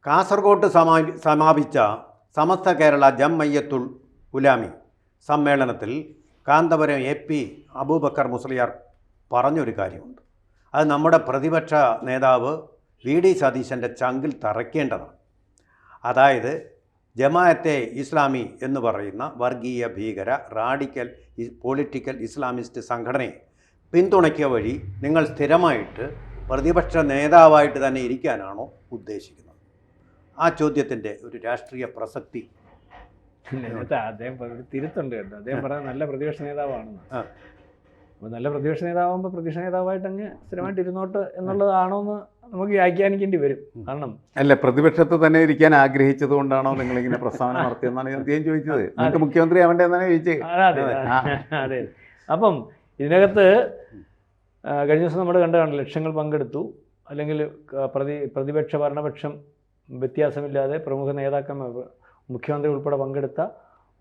കാസർഗോഡ് സമാപിച്ച സമസ്ത കേരള ജംഇയ്യത്തുൽ ഉലമ സമ്മേളനത്തിൽ കാന്തപുരം AP അബൂബക്കർ മുസ്ലിയാർ പറഞ്ഞൊരു കാര്യമുണ്ട്. അത് നമ്മുടെ പ്രതിപക്ഷ നേതാവ് VD സതീശൻ്റെ ചങ്കിൽ തറയ്ക്കേണ്ടതാണ്. അതായത് ജമാഅത്തെ ഇസ്ലാമി എന്ന് പറയുന്ന വർഗീയ ഭീകര റാഡിക്കൽ പൊളിറ്റിക്കൽ ഇസ്ലാമിസ്റ്റ് സംഘടനയെ പിന്തുണയ്ക്കുക വഴി നിങ്ങൾ സ്ഥിരമായിട്ട് പ്രതിപക്ഷ നേതാവായിട്ട് തന്നെ ഇരിക്കാനാണോ ഉദ്ദേശിക്കുന്നത്? ആ ചോദ്യത്തിൻ്റെ ഒരു രാഷ്ട്രീയ പ്രസക്തി. അദ്ദേഹം തിരുത്തുണ്ട് കേട്ടോ. അദ്ദേഹം പറഞ്ഞ നല്ല പ്രതിപക്ഷ നേതാവാണെന്ന്. അപ്പോൾ നല്ല പ്രതിപക്ഷ നേതാവുമ്പോൾ പ്രതിപക്ഷ നേതാവായിട്ട് അങ്ങ് സ്ഥിരമായിട്ട് ഇരുന്നോട്ട് എന്നുള്ളതാണോ എന്ന് നമുക്ക് വ്യാഖ്യാനിക്കേണ്ടി വരും. കാരണം അല്ല, പ്രതിപക്ഷത്ത് തന്നെ ഇരിക്കാൻ ആഗ്രഹിച്ചത് കൊണ്ടാണോ നിങ്ങളിങ്ങനെ പ്രസ്താവന നടത്തിയെന്നാണ് അദ്ദേഹം ചോദിച്ചത്. നിങ്ങൾക്ക് മുഖ്യമന്ത്രി ആവേണ്ടത് എന്നാണ് ചോദിച്ചത്. അതെ. അപ്പം ഇതിനകത്ത് കഴിഞ്ഞ ദിവസം നമ്മൾ കണ്ടതാണ്, ലക്ഷങ്ങൾ പങ്കെടുത്തു, അല്ലെങ്കിൽ പ്രതിപക്ഷ ഭരണപക്ഷം വ്യത്യാസമില്ലാതെ പ്രമുഖ നേതാക്കന്മാർ മുഖ്യമന്ത്രി ഉൾപ്പെടെ പങ്കെടുത്ത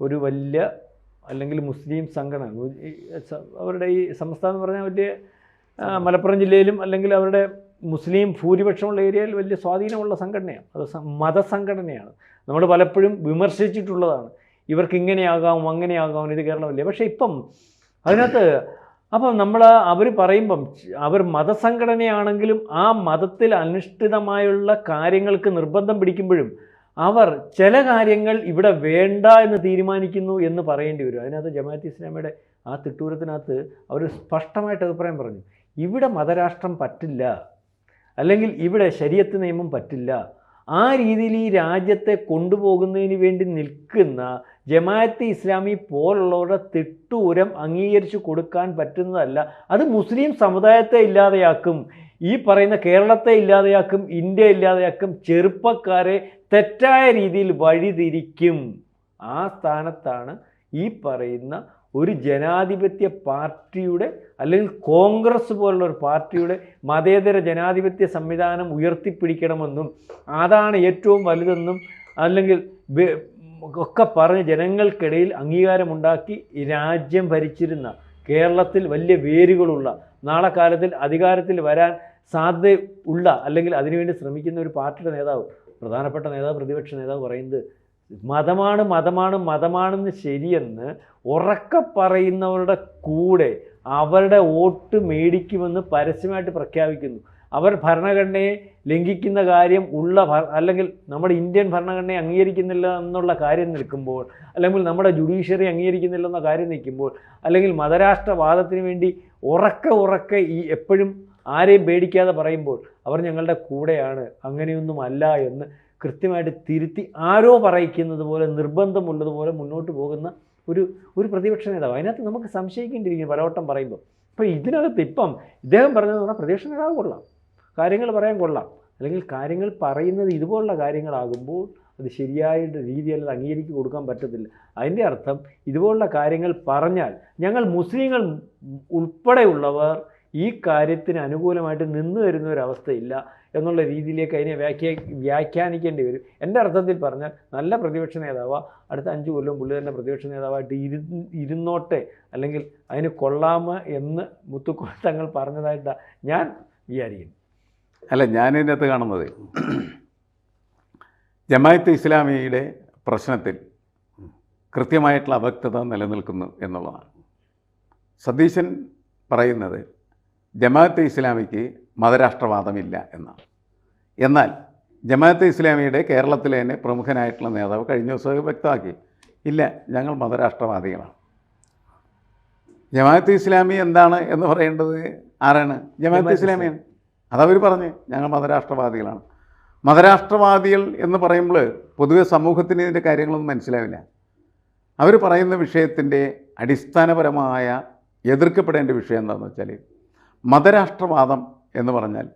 ഒരു വലിയ അല്ലെങ്കിൽ മുസ്ലിം സംഘടന. അവരുടെ ഈ സംസ്ഥാനം എന്ന് പറഞ്ഞാൽ വലിയ മലപ്പുറം ജില്ലയിലും അല്ലെങ്കിൽ അവരുടെ മുസ്ലിം ഭൂരിപക്ഷമുള്ള ഏരിയയിൽ വലിയ സ്വാധീനമുള്ള സംഘടനയാണ്. അത് മതസംഘടനയാണ്. നമ്മൾ പലപ്പോഴും വിമർശിച്ചിട്ടുള്ളതാണ്, ഇവർക്ക് ഇങ്ങനെയാകാം അങ്ങനെയാകാം, ഇത് കേരളമല്ലേ. പക്ഷേ ഇപ്പം അതിനകത്ത് അപ്പം അവർ പറയുമ്പം അവർ മതസംഘടനയാണെങ്കിലും ആ മതത്തിൽ അനുഷ്ഠിതമായുള്ള കാര്യങ്ങൾക്ക് നിർബന്ധം പിടിക്കുമ്പോഴും അവർ ചില കാര്യങ്ങൾ ഇവിടെ വേണ്ട എന്ന് തീരുമാനിക്കുന്നു എന്ന് പറയേണ്ടി വരും. അതിനകത്ത് ജമാഅത്തെ ഇസ്ലാമിയുടെ ആ തിട്ടൂരത്തിനകത്ത് അവർ സ്പഷ്ടമായിട്ട് അഭിപ്രായം പറഞ്ഞു, ഇവിടെ മതരാഷ്ട്രം പറ്റില്ല, അല്ലെങ്കിൽ ഇവിടെ ശരീഅത്ത് നിയമം പറ്റില്ല. ആ രീതിയിൽ ഈ രാജ്യത്തെ കൊണ്ടുപോകുന്നതിന് വേണ്ടി നിൽക്കുന്ന ജമാഅത്തെ ഇസ്ലാമി പോലുള്ളവരുടെ തിട്ടൂരം അംഗീകരിച്ചു കൊടുക്കാൻ പറ്റുന്നതല്ല. അത് മുസ്ലിം സമുദായത്തെ ഇല്ലാതെയാക്കും, ഈ പറയുന്ന കേരളത്തെ ഇല്ലാതെയാക്കും, ഇന്ത്യ ഇല്ലാതെയാക്കും, ചെറുപ്പക്കാരെ തെറ്റായ രീതിയിൽ വഴിതിരിക്കും. ആ സ്ഥാനത്താണ് ഈ പറയുന്ന ഒരു ജനാധിപത്യ പാർട്ടിയുടെ അല്ലെങ്കിൽ കോൺഗ്രസ് പോലുള്ള ഒരു പാർട്ടിയുടെ മതേതര ജനാധിപത്യ സംവിധാനം ഉയർത്തിപ്പിടിക്കണമെന്നും അതാണ് ഏറ്റവും വലുതെന്നും അല്ലെങ്കിൽ ഒക്കെ പറഞ്ഞ് ജനങ്ങൾക്കിടയിൽ അംഗീകാരമുണ്ടാക്കി രാജ്യം ഭരിച്ചിരുന്ന, കേരളത്തിൽ വലിയ വേരുകളുള്ള, നാളെ കാലത്തിൽ അധികാരത്തിൽ വരാൻ സാധ്യത ഉള്ള അല്ലെങ്കിൽ അതിനുവേണ്ടി ശ്രമിക്കുന്ന ഒരു പാർട്ടിയുടെ നേതാവ്, പ്രധാനപ്പെട്ട നേതാവ്, പ്രതിപക്ഷ നേതാവ് പറയുന്നത് മതമാണെന്ന് ശരിയെന്ന് ഉറക്കെ പറയുന്നവരുടെ കൂടെ അവരുടെ വോട്ട് മേടിക്കുമെന്ന് പരസ്യമായിട്ട് പ്രഖ്യാപിക്കുന്നു. അവർ ഭരണഘടനയെ ലംഘിക്കുന്ന കാര്യം അല്ലെങ്കിൽ നമ്മുടെ ഇന്ത്യൻ ഭരണഘടനയെ അംഗീകരിക്കുന്നില്ല എന്നുള്ള കാര്യം നിൽക്കുമ്പോൾ, അല്ലെങ്കിൽ നമ്മുടെ ജുഡീഷ്യറി അംഗീകരിക്കുന്നില്ല എന്ന കാര്യം നിൽക്കുമ്പോൾ, അല്ലെങ്കിൽ മതരാഷ്ട്രവാദത്തിന് വേണ്ടി ഉറക്കെ ഈ എപ്പോഴും ആരെയും പേടിക്കാതെ പറയുമ്പോൾ അവർ ഞങ്ങളുടെ കൂടെയാണ്, അങ്ങനെയൊന്നുമല്ല എന്ന് കൃത്യമായിട്ട് തിരുത്തി ആരോ പറയിക്കുന്നത് പോലെ നിർബന്ധമുള്ളതുപോലെ മുന്നോട്ട് പോകുന്ന ഒരു പ്രതിപക്ഷ നേതാവ്. അതിനകത്ത് നമുക്ക് സംശയിക്കേണ്ടിയിരിക്കുന്നു പലവട്ടം പറയുമ്പോൾ. അപ്പോൾ ഇതിനകത്ത് ഇപ്പം ഇദ്ദേഹം പറഞ്ഞതെന്ന് പറഞ്ഞാൽ പ്രതിപക്ഷ നേതാവ് കൊള്ളാം, കാര്യങ്ങൾ പറയാൻ കൊള്ളാം, അല്ലെങ്കിൽ കാര്യങ്ങൾ പറയുന്നത് ഇതുപോലുള്ള കാര്യങ്ങളാകുമ്പോൾ അത് ശരിയായ രീതിയിൽ അംഗീകരിച്ച് കൊടുക്കാൻ പറ്റത്തില്ല. അതിൻ്റെ അർത്ഥം ഇതുപോലുള്ള കാര്യങ്ങൾ പറഞ്ഞാൽ ഞങ്ങൾ മുസ്ലിങ്ങൾ ഉൾപ്പെടെയുള്ളവർ ഈ കാര്യത്തിന് അനുകൂലമായിട്ട് നിന്ന് വരുന്ന ഒരവസ്ഥയില്ല എന്നുള്ള രീതിയിലേക്ക് അതിനെ വ്യാഖ്യാനിക്കേണ്ടി വരും. എൻ്റെ അർത്ഥത്തിൽ പറഞ്ഞാൽ നല്ല പ്രതിപക്ഷ നേതാവ് അടുത്ത 5 കൊല്ലം പുള്ളി തന്നെ പ്രതിപക്ഷ നേതാവായിട്ട് ഇരുന്നോട്ടെ, അല്ലെങ്കിൽ അതിന് കൊള്ളാമോ എന്ന് മുത്തുക്കോയ തങ്ങൾ പറഞ്ഞതായിട്ടാണ് ഞാൻ വിചാരിക്കുന്നു. അല്ല, ഞാനിതിനകത്ത് കാണുന്നത് ജമാഅത്തെ ഇസ്ലാമിയുടെ പ്രശ്നത്തിൽ കൃത്യമായിട്ടുള്ള അവ്യക്തത നിലനിൽക്കുന്നു എന്നുള്ളതാണ്. സതീശൻ പറയുന്നത് ജമാഅത്തെ ഇസ്ലാമിക്ക് മതരാഷ്ട്രവാദമില്ല എന്നാണ്. എന്നാൽ ജമാഅത്തെ ഇസ്ലാമിയുടെ കേരളത്തിലെ തന്നെ പ്രമുഖനായിട്ടുള്ള നേതാവ് കഴിഞ്ഞ ദിവസം വ്യക്തമാക്കി, ഇല്ല, ഞങ്ങൾ മതരാഷ്ട്രവാദികളാണ്. ജമാഅത്തെ ഇസ്ലാമി എന്താണ് എന്ന് പറയേണ്ടത് ആരാണ്? ജമാഅത്തെ ഇസ്ലാമിയാണ്. അതവർ പറഞ്ഞ് ഞങ്ങൾ മതരാഷ്ട്രവാദികളാണ്. മതരാഷ്ട്രവാദികൾ എന്ന് പറയുമ്പോൾ പൊതുവെ സമൂഹത്തിന് ഇതിൻ്റെ കാര്യങ്ങളൊന്നും മനസ്സിലാവില്ല. അവർ പറയുന്ന വിഷയത്തിൻ്റെ അടിസ്ഥാനപരമായ എതിർക്കപ്പെടേണ്ട വിഷയം എന്താണെന്ന് വെച്ചാൽ, മതരാഷ്ട്രവാദം എന്ന് പറഞ്ഞാൽ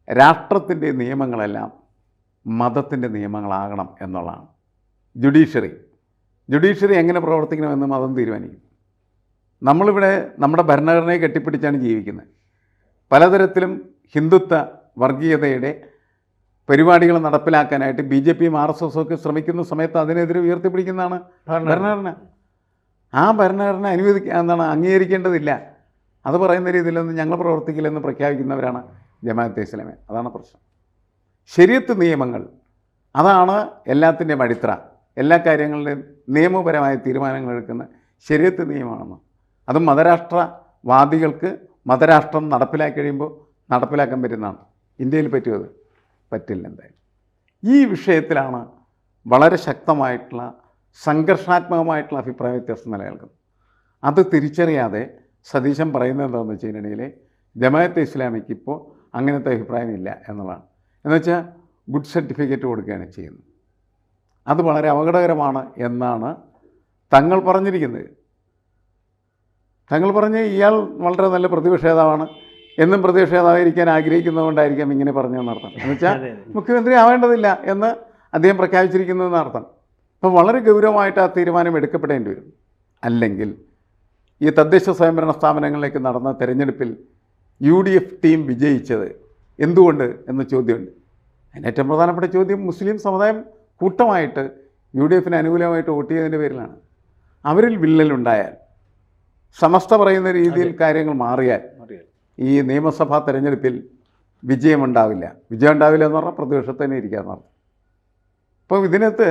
രാഷ്ട്രത്തിൻ്റെ നിയമങ്ങളെല്ലാം മതത്തിൻ്റെ നിയമങ്ങളാകണം എന്നുള്ളതാണ്. ജുഡീഷ്യറി എങ്ങനെ പ്രവർത്തിക്കണമെന്ന് മതം തീരുമാനിക്കും. നമ്മളിവിടെ നമ്മുടെ ഭരണഘടനയെ കെട്ടിപ്പിടിച്ചാണ് ജീവിക്കുന്നത്. പലതരത്തിലും ഹിന്ദുത്വ വർഗീയതയുടെ പരിപാടികൾ നടപ്പിലാക്കാനായിട്ട് BJPയും RSSും ഒക്കെ ശ്രമിക്കുന്ന സമയത്ത് അതിനെതിരെ ഉയർത്തിപ്പിടിക്കുന്നതാണ് ഭരണഘടന. ആ ഭരണഘടന അംഗീകരിക്കേണ്ടതില്ല, അത് പറയുന്ന രീതിയിലൊന്നും ഞങ്ങൾ പ്രവർത്തിക്കില്ലെന്ന് പ്രഖ്യാപിക്കുന്നവരാണ് ജമാഅത്തെ ഇസ്ലാമി. അതാണ് പ്രശ്നം. ശരീഅത്ത് നിയമങ്ങൾ അതാണ് എല്ലാത്തിൻ്റെയും അടിത്തറ. എല്ലാ കാര്യങ്ങളുടെയും നിയമപരമായ തീരുമാനങ്ങൾ എടുക്കുന്ന ശരീഅത്ത് നിയമമാണെന്ന്. അതും മതരാഷ്ട്രവാദികൾക്ക് മതരാഷ്ട്രം നടപ്പിലാക്കി കഴിയുമ്പോൾ നടപ്പിലാക്കാൻ പറ്റുന്നതാണ്. ഇന്ത്യയിൽ പറ്റുമത് പറ്റില്ല. എന്തായാലും ഈ വിഷയത്തിലാണ് വളരെ ശക്തമായിട്ടുള്ള സംഘർഷാത്മകമായിട്ടുള്ള അഭിപ്രായ വ്യത്യാസം നിലനിൽക്കുന്നത്. അത് തിരിച്ചറിയാതെ സതീശൻ പറയുന്നത് എന്താണെന്ന് വെച്ച് കഴിഞ്ഞിട്ടുണ്ടെങ്കിൽ ജമാഅത്തെ ഇസ്ലാമിക്ക് ഇപ്പോൾ അങ്ങനത്തെ അഭിപ്രായമില്ല എന്നുള്ളതാണ്. എന്നുവെച്ചാൽ ഗുഡ് സർട്ടിഫിക്കറ്റ് കൊടുക്കുകയാണ് ചെയ്യുന്നത്. അത് വളരെ അപകടകരമാണ് എന്നാണ് തങ്ങൾ പറഞ്ഞിരിക്കുന്നത്. തങ്ങൾ പറഞ്ഞ് ഇയാൾ വളരെ നല്ല പ്രതിപക്ഷ നേതാവാണ്, എന്നും പ്രതിപക്ഷ നേതാവായിരിക്കാൻ ആഗ്രഹിക്കുന്നതുകൊണ്ടായിരിക്കാം ഇങ്ങനെ പറഞ്ഞതെന്നർത്ഥം. എന്നുവെച്ചാൽ മുഖ്യമന്ത്രി ആവേണ്ടതില്ല എന്ന് അദ്ദേഹം പ്രഖ്യാപിച്ചിരിക്കുന്നു എന്നർത്ഥം. അപ്പോൾ വളരെ ഗൗരവമായിട്ട് ആ തീരുമാനം എടുക്കപ്പെടേണ്ടി വരും. അല്ലെങ്കിൽ ഈ തദ്ദേശ സ്വയംഭരണ സ്ഥാപനങ്ങളിലേക്ക് നടന്ന തെരഞ്ഞെടുപ്പിൽ UDF ടീം വിജയിച്ചത് എന്തുകൊണ്ട് എന്ന ചോദ്യമുണ്ട്. അതിന് ഏറ്റവും പ്രധാനപ്പെട്ട ചോദ്യം മുസ്ലിം സമുദായം കൂട്ടമായിട്ട് UDFന് അനുകൂലമായിട്ട് വോട്ട് ചെയ്തതിൻ്റെ പേരിലാണ്. അവരിൽ വിള്ളലുണ്ടായാൽ, സമസ്ത പറയുന്ന രീതിയിൽ കാര്യങ്ങൾ മാറിയാൽ ഈ നിയമസഭാ തെരഞ്ഞെടുപ്പിൽ വിജയമുണ്ടാവില്ല. വിജയം ഉണ്ടാവില്ല എന്ന് പറഞ്ഞാൽ പ്രതിപക്ഷത്ത് തന്നെ ഇരിക്കാമെന്ന് പറഞ്ഞു. അപ്പോൾ ഇതിനകത്ത്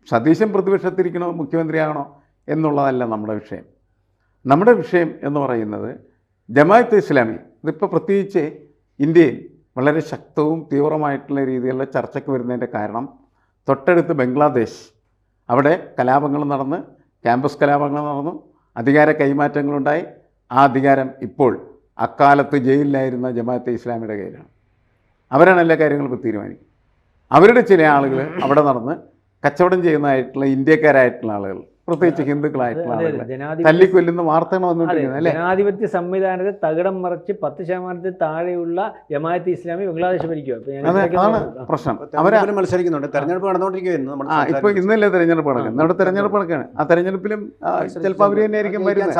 സതീശൻ പ്രതിപക്ഷത്തിരിക്കണോ മുഖ്യമന്ത്രിയാകണോ എന്നുള്ളതല്ല നമ്മുടെ വിഷയം. നമ്മുടെ വിഷയം എന്ന് പറയുന്നത് ജമാഅത്തെ ഇസ്ലാമി ഇതിപ്പോൾ പ്രത്യേകിച്ച് ഇന്ത്യയിൽ വളരെ ശക്തവും തീവ്രമായിട്ടുള്ള രീതിയിലുള്ള ചർച്ചയ്ക്ക് വരുന്നതിൻ്റെ കാരണം തൊട്ടടുത്ത് ബംഗ്ലാദേശ്, അവിടെ കലാപങ്ങൾ നടന്ന്, ക്യാമ്പസ് കലാപങ്ങൾ നടന്നു, അധികാര കൈമാറ്റങ്ങളുണ്ടായി. ആ അധികാരം ഇപ്പോൾ അക്കാലത്ത് ജയിലിലായിരുന്ന ജമാഅത്തെ ഇസ്ലാമിയുടെ കയ്യിലാണ്. അവരാണ് എല്ലാ കാര്യങ്ങളും ഇപ്പോൾ തീരുമാനിക്കും. അവരുടെ ചില ആളുകൾ അവിടെ നടന്ന് കച്ചവടം ചെയ്യുന്നതായിട്ടുള്ള ഇന്ത്യക്കാരായിട്ടുള്ള ആളുകൾ, പ്രത്യേകിച്ച് ഹിന്ദുക്കളായിട്ടുള്ള ആളുകൾ തല്ലിക്കൊല്ലുന്ന വാർത്തകൾ വന്നുകൊണ്ടിരിക്കുന്നത് അല്ലേ? ജനാധിപത്യ സംവിധാനത്തെ തകിടം മറിച്ച് 10% താഴെയുള്ള ജമാഅത്തെ ഇസ്ലാമി ബംഗ്ലാദേശ് ഭരിക്കുക. അതാണ് പ്രശ്നം. അവര് മത്സരിക്കുന്നുണ്ട്, തെരഞ്ഞെടുപ്പ് നടന്നുകൊണ്ടിരിക്കുകയായിരുന്നു. ഇപ്പോൾ ഇന്നല്ലേ തെരഞ്ഞെടുപ്പ് നടക്കുന്നത്? നമ്മുടെ തെരഞ്ഞെടുപ്പ് നടക്കുകയാണ്. ആ തെരഞ്ഞെടുപ്പിലും ചിലപ്പോൾ അവർ തന്നെ ആയിരിക്കും വരുന്നത്,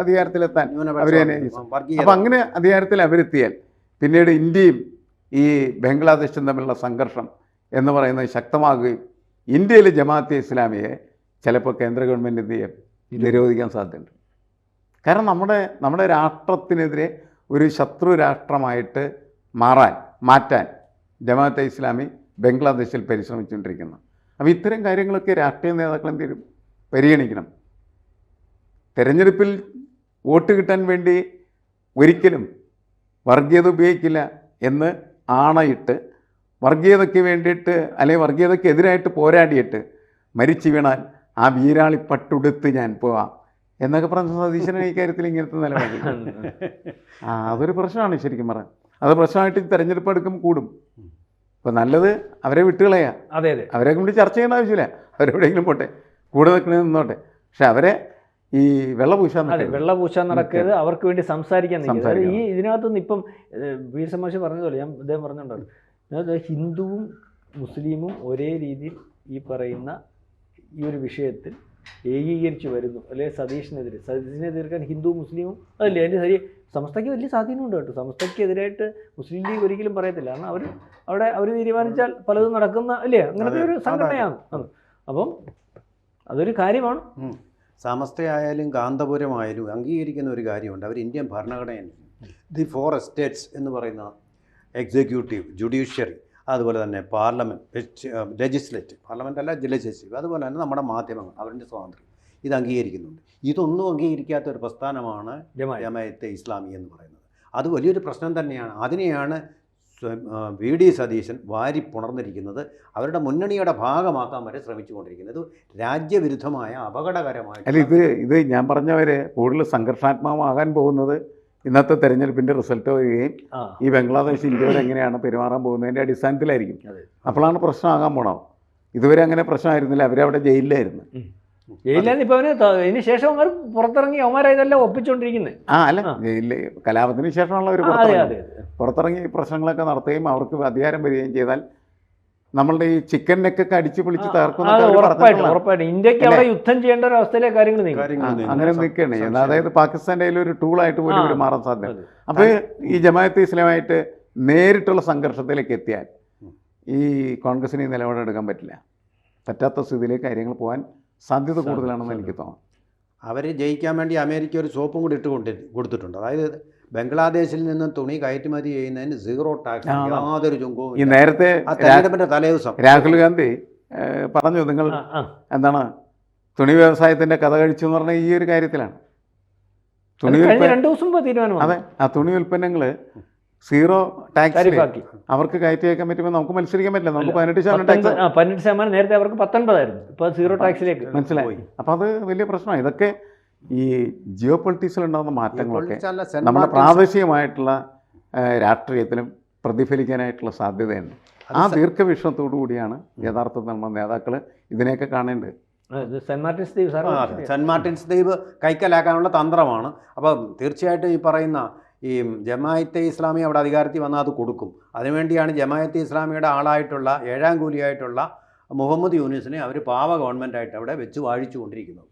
അധികാരത്തിലെത്താൻ അവർ തന്നെ. അപ്പം അങ്ങനെ അധികാരത്തിൽ അവരെത്തിയാൽ പിന്നീട് ഇന്ത്യയും ഈ ബംഗ്ലാദേശും തമ്മിലുള്ള സംഘർഷം എന്ന് പറയുന്നത് ശക്തമാകുകയും ഇന്ത്യയിലെ ജമാഅത്തെ ഇസ്ലാമിയെ ചിലപ്പോൾ കേന്ദ്ര ഗവൺമെൻറ് എന്ത് ചെയ്യാൻ നിരോധിക്കാൻ സാധ്യതയുണ്ട്. കാരണം നമ്മുടെ രാഷ്ട്രത്തിനെതിരെ ഒരു ശത്രു രാഷ്ട്രമായിട്ട് മാറ്റാൻ ജമാഅത്തെ ഇസ്ലാമി ബംഗ്ലാദേശിൽ പരിശ്രമിച്ചുകൊണ്ടിരിക്കുന്നു. അപ്പോൾ ഇത്തരം കാര്യങ്ങളൊക്കെ രാഷ്ട്രീയ നേതാക്കൾ എന്ത് ചെയ്യും? പരിഗണിക്കണം. തെരഞ്ഞെടുപ്പിൽ വോട്ട് കിട്ടാൻ വേണ്ടി ഒരിക്കലും വർഗീയത ഉപയോഗിക്കില്ല എന്ന് ആണയിട്ട് വർഗീയതയ്ക്ക് വേണ്ടിയിട്ട് അല്ലെങ്കിൽ വർഗീയതയ്ക്കെതിരായിട്ട് പോരാടിയിട്ട് മരിച്ചു വീണാൽ ആ വീരാളിപ്പട്ടുടുത്ത് ഞാൻ പോവാം എന്നൊക്കെ പറഞ്ഞ സതീശനാണ് ഈ കാര്യത്തിൽ ഇങ്ങനത്തെ നിലപാട്. അതൊരു പ്രശ്നമാണ് ശരിക്കും പറയാൻ. അത് പ്രശ്നമായിട്ട് തെരഞ്ഞെടുപ്പ് എടുക്കുമ്പോൾ കൂടും. അപ്പോൾ നല്ലത് അവരെ വിട്ടുകളയാ. അതെ അതെ, അവരെ കൊണ്ട് ചർച്ച ചെയ്യേണ്ട ആവശ്യമില്ല. അവരെവിടെയെങ്കിലും പോട്ടെ, കൂടെ നിൽക്കണമെന്ന് നിന്നോട്ടെ. പക്ഷെ അവരെ ഈ വെള്ളപൂശാൻ നടക്കരുത്, അവർക്ക് വേണ്ടി സംസാരിക്കാൻ. ഈ ഇതിനകത്തുനിന്ന് ഇപ്പം വീർ സമാഷ് പറഞ്ഞതുപോലെ അദ്ദേഹം പറഞ്ഞിട്ടുണ്ടല്ലോ, ഹിന്ദുവും മുസ്ലിമും ഒരേ രീതിയിൽ ഈ പറയുന്ന ഈ ഒരു വിഷയത്തിൽ ഏകീകരിച്ച് വരുന്നു. അല്ലെങ്കിൽ സതീശിനെ എതിർക്കാൻ ഹിന്ദുവും മുസ്ലിമും അതല്ലേ അതിൻ്റെ ശരി. സമസ്തയ്ക്ക് വലിയ സ്വാധീനമുണ്ട് കേട്ടോ. സമസ്തയ്ക്കെതിരായിട്ട് മുസ്ലിം ലീഗ് ഒരിക്കലും പറയത്തില്ല. കാരണം അവർ തീരുമാനിച്ചാൽ പലതും നടക്കുന്ന അല്ലേ, അങ്ങനത്തെ ഒരു സംഘടനയാണ്. അപ്പം അതൊരു കാര്യമാണ്. സമസ്തയായാലും കാന്തപുരമായാലും അംഗീകരിക്കുന്ന ഒരു കാര്യമുണ്ട്. അവർ ഇന്ത്യൻ ഭരണഘടനയിൽ ദി 4 സ്റ്റേറ്റ്സ് എന്ന് പറയുന്ന എക്സിക്യൂട്ടീവ്, ജുഡീഷ്യറി, അതുപോലെ തന്നെ പാർലമെൻറ്റ്, ലെജിസ്ലേറ്റീവ്, പാർലമെൻ്റ് അല്ല ലെജിസ്ലേറ്റീവ്, അതുപോലെ തന്നെ നമ്മുടെ മാധ്യമങ്ങൾ, അവരുടെ സ്വാതന്ത്ര്യം ഇത് അംഗീകരിക്കുന്നുണ്ട്. ഇതൊന്നും അംഗീകരിക്കാത്ത ഒരു പ്രസ്ഥാനമാണ് ജമാഅത്തെ ഇസ്ലാമി എന്ന് പറയുന്നത്. അത് വലിയൊരു പ്രശ്നം തന്നെയാണ്. അതിനെയാണ് VD സതീശൻ വാരി പുണർന്നിരിക്കുന്നത്. അവരുടെ മുന്നണിയുടെ ഭാഗമാക്കാൻ വരെ ശ്രമിച്ചുകൊണ്ടിരിക്കുന്നത്. രാജ്യവിരുദ്ധമായ അപകടകരമായ ഇത് ഞാൻ പറഞ്ഞവരെ കൂടുതൽ സംഘർഷാത്മകമാകാൻ പോകുന്നത് ഇന്നത്തെ തെരഞ്ഞെടുപ്പിൻ്റെ റിസൾട്ട് വരികയും ഈ ബംഗ്ലാദേശ് ഇന്ത്യയോട് എങ്ങനെയാണ് പെരുമാറാൻ പോകുന്നതിൻ്റെ അടിസ്ഥാനത്തിലായിരിക്കും. അപ്പോഴാണ് പ്രശ്നമാകാൻ പോണത്. ഇതുവരെ അങ്ങനെ പ്രശ്നമായിരുന്നില്ല. അവരവിടെ ജയിലിലായിരുന്നു. ഇപ്പൊ ഇതിന് ശേഷം അവർ പുറത്തിറങ്ങി അവന്മാരെ ഇതെല്ലാം ഒപ്പിച്ചുകൊണ്ടിരിക്കുന്നത്. അല്ല, ജയിലിൽ കലാപത്തിന് ശേഷമുള്ള ഒരു പുറത്തിറങ്ങി പ്രശ്നങ്ങളൊക്കെ നടത്തുകയും അവർക്ക് അധികാരം വരികയും ചെയ്താൽ നമ്മളുടെ ഈ ചിക്കൻ നെക്കൊക്കെ അടിച്ചു പൊളിച്ച് തകർക്കുന്ന ഇന്ത്യക്ക് അവിടെ യുദ്ധം ചെയ്യേണ്ട ഒരു അവസ്ഥയിലെ കാര്യങ്ങൾ അങ്ങനെ നിൽക്കുകയാണ്. അതായത് പാകിസ്ഥാൻ്റെ ഒരു ടൂളായിട്ട് പോലും ഇവർ മാറാൻ സാധ്യത. അപ്പോൾ ഈ ജമാഅത്തെ ഇസ്ലാമായിട്ട് നേരിട്ടുള്ള സംഘർഷത്തിലേക്ക് എത്തിയാൽ ഈ കോൺഗ്രസിന് നിലപാടെടുക്കാൻ പറ്റില്ല. പറ്റാത്ത സ്ഥിതിയിലേക്ക് കാര്യങ്ങൾ പോകാൻ സാധ്യത കൂടുതലാണെന്ന് എനിക്ക് തോന്നുന്നു. അവർ ജയിക്കാൻ വേണ്ടി അമേരിക്ക ഒരു സോപ്പും കൂടി കൊടുത്തിട്ടുണ്ട്. അതായത് ബംഗ്ലാദേശിൽ നിന്ന് തുണി കയറ്റുമതി ചെയ്യുന്നതിന് 0 ടാക്സ്, യാതൊരു ചുങ്കവും ഈ നേരത്തെ ആ തെരഞ്ഞെടുപ്പിന്റെ തലേദിവസം രാഹുൽ ഗാന്ധി പറഞ്ഞു, നിങ്ങൾ എന്താണ് തുണി വ്യവസായത്തിന്റെ കഥ കഴിച്ചു എന്ന് പറഞ്ഞാൽ ഈ ഒരു കാര്യത്തിലാണ്. തുണി 2 ദിവസം മുമ്പ് തീരുമാനം അതെ, ആ തുണി ഉൽപ്പന്നങ്ങൾ 0 ടാക്സ് അവർക്ക് കയറ്റി അയക്കാൻ പറ്റുമ്പോൾ നമുക്ക് മത്സരിക്കാൻ പറ്റില്ല. നമുക്ക് 18% ടാക്സ്, 18% നേരത്തെ അവർക്ക് 19 ഇപ്പോൾ 0 ടാക്സിലേക്ക് മനസ്സിലായി. അപ്പോൾ അത് വലിയ പ്രശ്നമാണ്. ഇതൊക്കെ ഈ ജിയോ പൊളിറ്റിക്സിൽ ഉണ്ടാകുന്ന മാറ്റങ്ങളൊക്കെ നമ്മുടെ പ്രാദേശികമായിട്ടുള്ള രാഷ്ട്രീയത്തിലും പ്രതിഫലിക്കാനായിട്ടുള്ള സാധ്യതയുണ്ട്. ആ ദീർഘവീക്ഷണത്തോടു കൂടിയാണ് യഥാർത്ഥത്തിൽ നമ്മൾ നേതാക്കൾ ഇതിനെയൊക്കെ കാണേണ്ടത്. സെന്റ് മാർട്ടിൻസ് ദ്വീപ് സാർ, സെന്റ് മാർട്ടിൻസ് ദ്വീപ് കൈക്കലാക്കാനുള്ള തന്ത്രമാണ്. അപ്പോൾ തീർച്ചയായിട്ടും ഈ പറയുന്ന ഈ ജമാഅത്തെ ഇസ്ലാമി അവിടെ അധികാരത്തിൽ വന്നാൽ അത് കൊടുക്കും. അതിനുവേണ്ടിയാണ് ജമാഅത്തെ ഇസ്ലാമിയുടെ ആളായിട്ടുള്ള 7ാം കൂലിയായിട്ടുള്ള മുഹമ്മദ് യൂനിസിനെ അവർ പാവ ഗവൺമെൻറ്റായിട്ട് അവിടെ വെച്ച് വാഴിച്ചു കൊണ്ടിരിക്കുന്നത്.